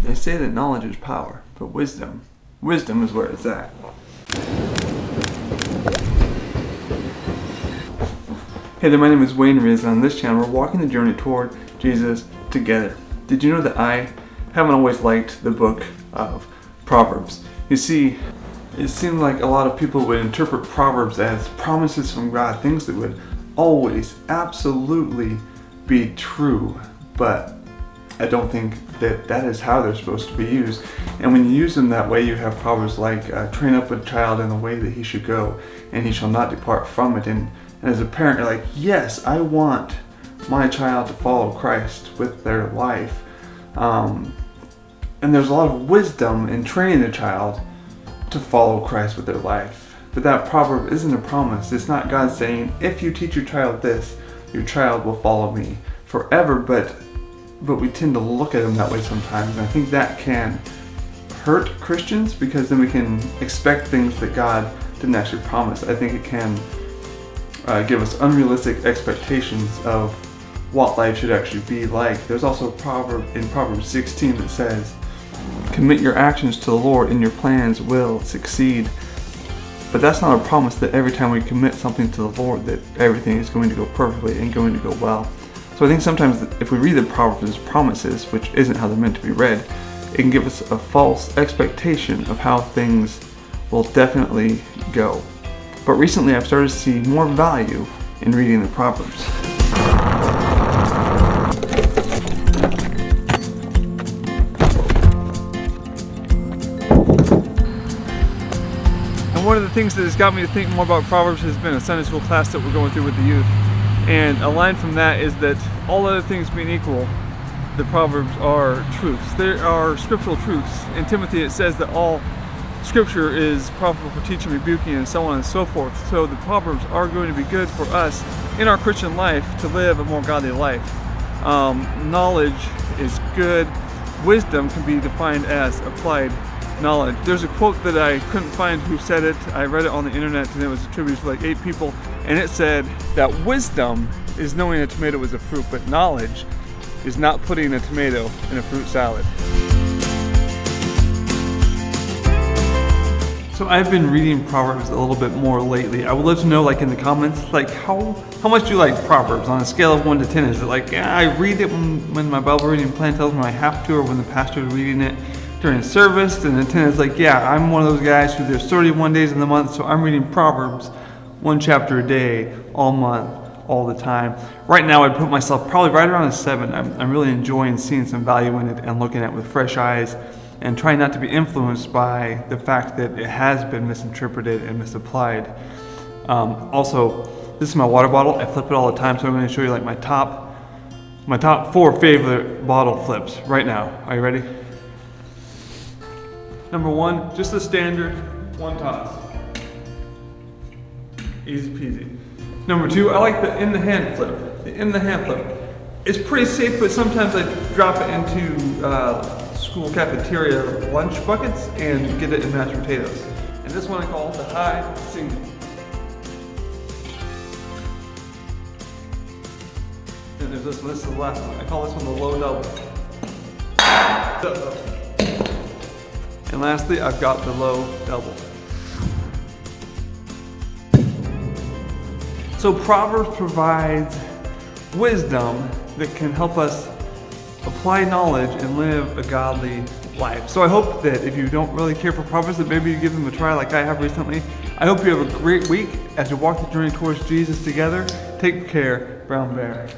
They say that knowledge is power, but wisdom is where it's at. Hey there, my name is WayneWrz, and on this channel we're walking the journey toward Jesus together. Did you know that I haven't always liked the book of Proverbs? You see, it seemed like a lot of people would interpret Proverbs as promises from God, things that would always absolutely be true, but I don't think that is how they're supposed to be used. And when you use them that way, you have Proverbs like, train up a child in the way that he should go, and he shall not depart from it. And as a parent, you're like, yes, I want my child to follow Christ with their life. And there's a lot of wisdom in training a child to follow Christ with their life. But that proverb isn't a promise. It's not God saying, if you teach your child this, your child will follow me forever. But we tend to look at them that way sometimes. And I think that can hurt Christians, because then we can expect things that God didn't actually promise. I think it can give us unrealistic expectations of what life should actually be like. There's also a proverb in Proverbs 16 that says, commit your actions to the Lord and your plans will succeed. But that's not a promise that every time we commit something to the Lord that everything is going to go perfectly and going to go well. So I think sometimes if we read the Proverbs as promises, which isn't how they're meant to be read, it can give us a false expectation of how things will definitely go. But recently I've started to see more value in reading the Proverbs. And one of the things that has got me to think more about Proverbs has been a Sunday school class that we're going through with the youth. And a line from that is that all other things being equal, the Proverbs are truths. They are scriptural truths. In Timothy it says that all Scripture is profitable for teaching, rebuking, and so on and so forth. So the Proverbs are going to be good for us in our Christian life to live a more godly life. Knowledge is good. Wisdom can be defined as applied knowledge. There's a quote that I couldn't find who said it. I read it on the internet and it was attributed to like 8 people. And it said that wisdom is knowing a tomato is a fruit, but knowledge is not putting a tomato in a fruit salad. So I've been reading Proverbs a little bit more lately. I would love to know, like in the comments, like how much do you like Proverbs on a scale of 1 to 10? Is it like, yeah, I read it when my Bible reading plan tells me I have to, or when the pastor is reading it during service? And the 10 is like, yeah, I'm one of those guys who there's 31 days in the month, so I'm reading Proverbs 1 chapter a day, all month, all the time. Right now I'd put myself probably right around a 7. I'm really enjoying seeing some value in it and looking at it with fresh eyes, and trying not to be influenced by the fact that it has been misinterpreted and misapplied. Also, this is my water bottle. I flip it all the time, so I'm going to show you like my top 4 favorite bottle flips right now. Are you ready? Number 1, just the standard 1 toss. Easy peasy. Number 2, I like the in the hand flip. The in the hand flip. It's pretty safe, but sometimes I drop it into school cafeteria lunch buckets and get it in mashed potatoes. And this one I call the high single. And there's this one, this is the last one. I call this one the low double. And lastly, I've got the low double. So Proverbs provides wisdom that can help us apply knowledge and live a godly life. So I hope that if you don't really care for Proverbs, that maybe you give them a try like I have recently. I hope you have a great week as you walk the journey towards Jesus together. Take care, Brown Bear.